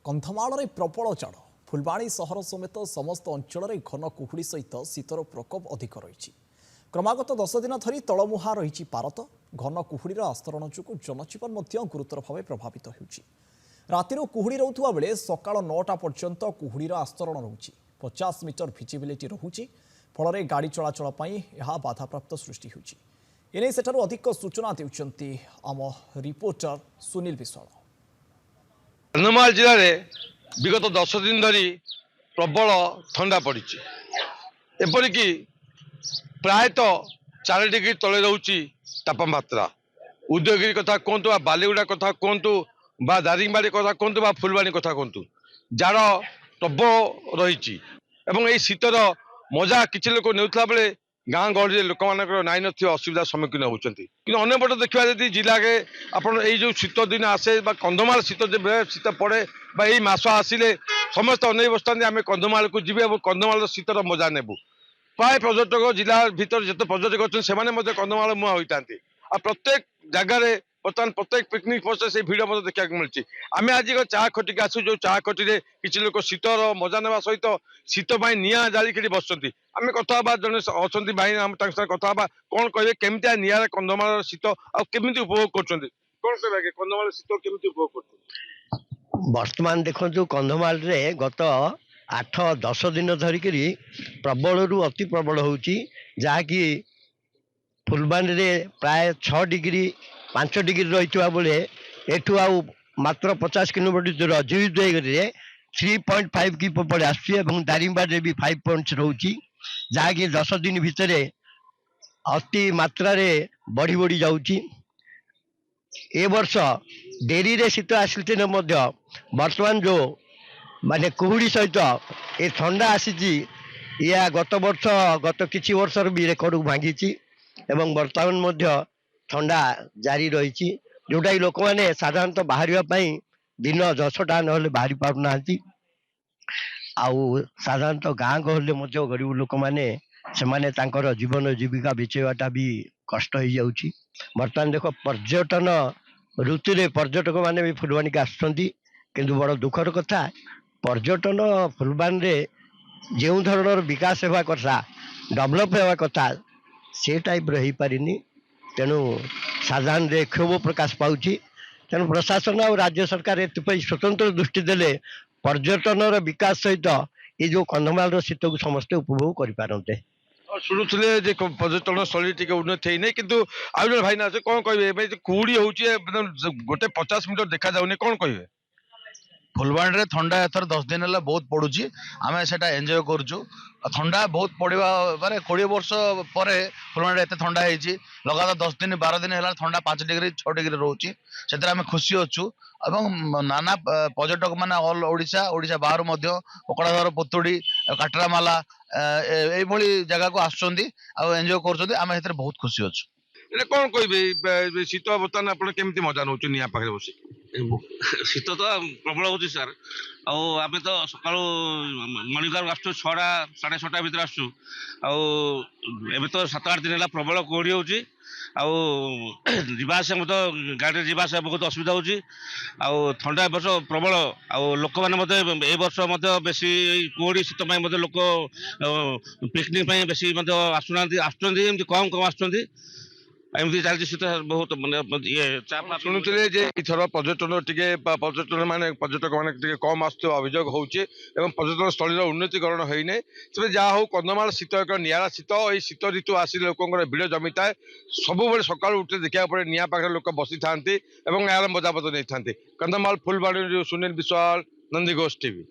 कंधमाल प्रबल जाड़ फुलबाणी सहर समेत समस्त अंचल घन कुहुड़ी सहित शीतर प्रकोप अधिक रही क्रमागत 10 दिन धरी तलमुहा रही पारत घन कुहुड़ीर आस्तरण जो जनजीवन गुरुतर भाव प्रभावित होती रातिर कुहुड़ी रोकवा बेले सकाळ 9टा पर्यंत कुहुड़ीर आस्तरण रोचे 50 मीटर भिजिबिलिटी रोचे फल गाड़ी चलाचल बाधाप्राप्त सृष्टि होती एने सेठारु अधिक सूचना देउछन्ति आम रिपोर्टर सुनील विश्वाल। कंधमाल जिले में विगत 10 दिन धरी प्रबल ठंडा पड़ी एपरिकी प्रायतः 4 डिग्री तले रोची तापमात्रा उदयगिरी कथा कहतु बालीगुड़ा कथा कहतु दारिंगबाड़ी कथा कहतु फुलबाणी कथा कहतु जाड़ प्रबल रही शीतर मजा किसी लोक नेउथला बेले गाँ गहली लोक नाई असुविधा सम्मुखीन होती अंपटे देखा जी जिले के आपड़ जो शीत दिन आसे कंधमाल शीत शीत पड़े मस आसिले समस्त अनेक बसता आम कंधमाल को जी कंधमाल शीतर मजा नेबू प्राय पर्यटक जिला भीतर जिते पर्यटक अच्छे से कंधमाल मुहां होता प्रत्येक जगार बर्तमान प्रत्येक पिकनिक स्पॉट से भिड़ देखा मिलती आम आज चा खटिक आसू जो चा खटी किसी लोग शीतर मजा नेवा सहित शीत निआ जाली बस आम कथा जन अच्छा भाई कथा कौन कहे केमिया निआर कंधमाल शीत आमि उपभोग कर कौन कह कंधमाल शीत केमी उपभोग कर वर्तमान देखो कंधमाल गत 8-10 दिन धरिक प्रबल रु अति प्रबल होची जहाँकि फुलबाणी रे प्राय 6 डिग्री 5 डिग्री रही बेले एठू आउ मात्र 50 किलोमीटर दूर अजुदयगिरी 3.5 की पड़े आसुची दारिंगबाड़ी भी 5 पॉइंट्स रोची जहाँकि 10 दिन भितर अति मात्रा रे बढ़ी बढ़ी जाऊची ए वर्ष डेरी रे शीत आसिले वर्तमान जो माने कुहुड़ी सहित ये ठंडा आसी या गत वर्ष गत किछि वर्ष भी रेकर्ड भांगी एवं वर्तमान ठंडा जारी रही जोटा लोक मैंने साधारणतः बाहर दिन 10टा ना बाहरी पारना आउ साधारणतः गाँ गहली गरीब लोक मैंने से जीवन जीविका बिचेवाटा भी कष्ट हो जाऊँगी। बर्तमान देख पर्यटन ऋतु रे पर्यटक मैंने भी फुलबाणी के आसुँच किंतु बड़ दुखर कथा पर्यटन फुलबाणी रे जो धरण विकास होगा कथा डेभलप होगा कथा से टाइप रही पारिनी तेणु साधारण क्षोभ प्रकाश पाउची तेणु प्रशासन और राज्य सरकार एपाई स्वतंत्र दृष्टि देले पर्यटन विकास सहित ये जो कंधमाल शीत को समस्ते उपभोग करें शुणुले पर्यटन स्थली टी उन्नति है कि आउ भाई ना कौन कहे कुहुड़ी हो गोटे 50 मीटर देखा जाऊनी कौन कहे फुलबाणी रे ठंडा एथर 10 दिन है बहुत पड़ुची आम से एंजॉय करुचु ठंडा बहुत पड़ा मारे 20 वर्ष पर फुलबाणी एत ठंडा होती लगातार 10 दिन 12 दिन है ठंडा 5 डिग्री 6 डिग्री रोचे से आम खुशी अच्छु नाना पर्यटक मैंने ऑल ओडिशा ओडिशा बाहर पकड़ाधर पुतुड़ी काटरामाला ये जगह को आसुँच एंजॉय कर बहुत खुशी अच्छु कौन कहे शीत बर्तमान आप मजा नौ निआ पाखे बस शीत तो प्रबल हो सर आम तो सका मर्णिंग आस 6टा 6:30 भितर आसु तो 7-8 दिन है प्रबल कुहुड़ी हो तो गाड़ी जावास बहुत असुविधा हो ठंडा वर्ष प्रबल लोक मैंने वर्ष बेसी कुहुड़ी शीत लोक पिकनिक बेसी आसुना आसुँच कम कम आसुँच एमती चलती शीत बहुत ये शुणुले इथर पर्यटन टे पर्यटन माने पर्यटक मैंने कम आसुवा अभियोग होचे पर्यटन स्थल उन्नतिकरण होना तेज जहाँ हो कंधमाल शीत एक निरा शीत ये शीत ऋतु आसिले लोक भिड़ जमी थाए सब सका उठे देखा पड़े निआ पाखे लोक बसी था यार मजापत नहीं था कंधमाल फुलबाणी सुनील विश्वाल नंदीघोष टीवी।